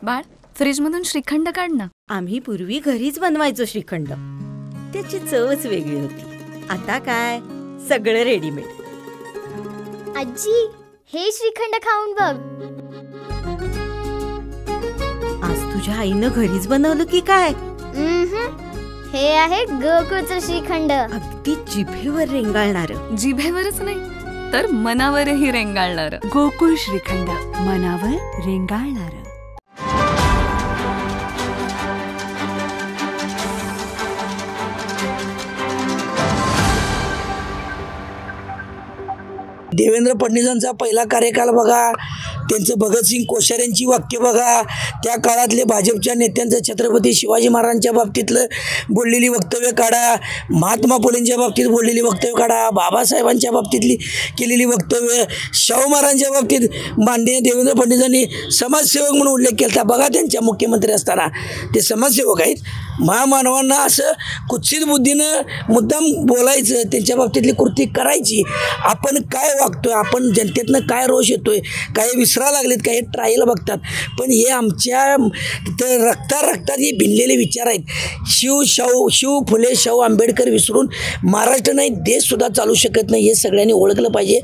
बाळ, फ्रीजमधून श्रीखंड काढ ना. आम्ही पूर्वी घरीच बनवायचो श्रीखंड. त्याची चवच वेगळी होती. आता काय सगळं रेडीमेड. आजी, हे श्रीखंड खाऊन बघ. आज तुझ्या आईनं घरीच बनवलं की काय? हे आहे गोकुळचं श्रीखंड. अगदी जिभेवर रेंगाळणार. जिभेवरच नाही तर मनावरही रेंगाळणार. गोकुळ श्रीखंड, मनावर रेंगाळणार. देवेंद्र फडणवीसांचा पहिला कार्यकाल बघा, त्यांचं भगतसिंग कोश्यारींची वाक्य बघा, त्या काळातले भाजपच्या नेत्यांचं छत्रपती शिवाजी महाराजांच्या बाबतीतलं बोललेली वक्तव्य काढा, महात्मा फुलेंच्या बाबतीत बोललेली वक्तव्य काढा, बाबासाहेबांच्या बाबतीतली केलेली वक्तव्य, शाहू महाराजांच्या बाबतीत माननीय देवेंद्र फडणवीसांनी समाजसेवक म्हणून उल्लेख केला. बघा, त्यांच्या मुख्यमंत्री असताना ते समाजसेवक आहेत. महामानवांना असं कुत्सित बुद्धीनं मुद्दाम बोलायचं, त्यांच्या बाबतीतली कृती करायची. आपण काय वागतोय, आपण जनतेतनं काय रोष येतोय, काही विसरा लागलेत, काही ट्रायल बघतात, पण हे आमच्या रक्तात हे भिनलेले विचार आहेत. शिव फुले, शाहू आंबेडकर विसरून महाराष्ट्र नाही देशसुद्धा चालू शकत नाही, हे सगळ्यांनी ओळखलं पाहिजे.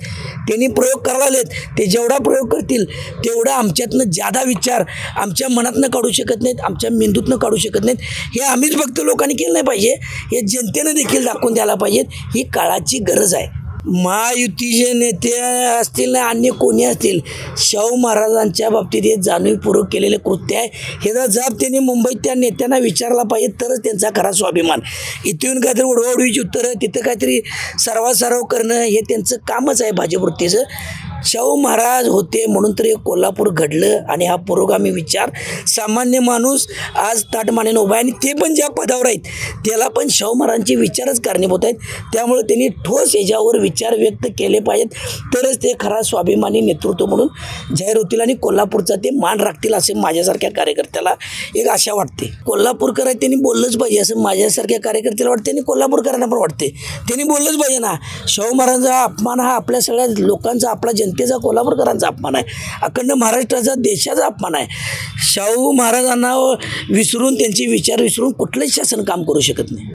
त्यांनी प्रयोग करायला लागलेत, ते जेवढा प्रयोग करतील तेवढा आमच्यातनं जादा विचार आमच्या मनातनं काढू शकत नाहीत, आमच्या मेंदूतनं काढू शकत नाहीत. हे आम्हीच फक्त लोकांनी केलं नाही पाहिजे, हे जनतेनं देखील दाखवून द्यायला पाहिजेत. ही काळाची गरज आहे. महायुतीचे नेते असतील ना अन्य कोणी असतील, शाहू महाराजांच्या बाबतीत हे जाणीवपूर्वक केलेले कृत्य आहे. ह्याचा जाब त्यांनी मुंबईत त्या नेत्यांना विचारला पाहिजे, तरच त्यांचा खरा स्वाभिमान. इथून काहीतरी उडवाउडवीची उत्तरं, तिथं काहीतरी सर्वासर्व करणं हे त्यांचं कामच आहे भाजपवृत्तीचं. शाहू महाराज होते म्हणून तर एक कोल्हापूर घडलं, आणि हा पुरोगामी विचार सामान्य माणूस आज ताटमानेनं उभा आहे, आणि ते पण ज्या पदावर आहेत त्याला पण शाहू महाराजांचे विचारच कारणीभूत आहेत. त्यामुळे त्यांनी ठोस याच्यावर विचार व्यक्त केले पाहिजेत, तरच ते खरा स्वाभिमानी नेतृत्व म्हणून जाहीर होतील आणि कोल्हापूरचा ते मान राखतील, असे माझ्यासारख्या कार्यकर्त्याला एक आशा वाटते. कोल्हापूरकर आहेत, त्यांनी बोललंच पाहिजे असं माझ्यासारख्या कार्यकर्त्याला वाटते, आणि कोल्हापूरकरांना पण वाटते. त्यांनी बोललंच पाहिजे ना. शाहू महाराजांचा अपमान हा आपल्या सगळ्या लोकांचा, आपला जनतेचा, कोल्हापूरकरांचा अपमान आहे, अखंड महाराष्ट्राचा, देशाचा अपमान आहे. शाहू महाराजांना विसरून, त्यांचे विचार विसरून कुठलंच शासन काम करू शकत नाही.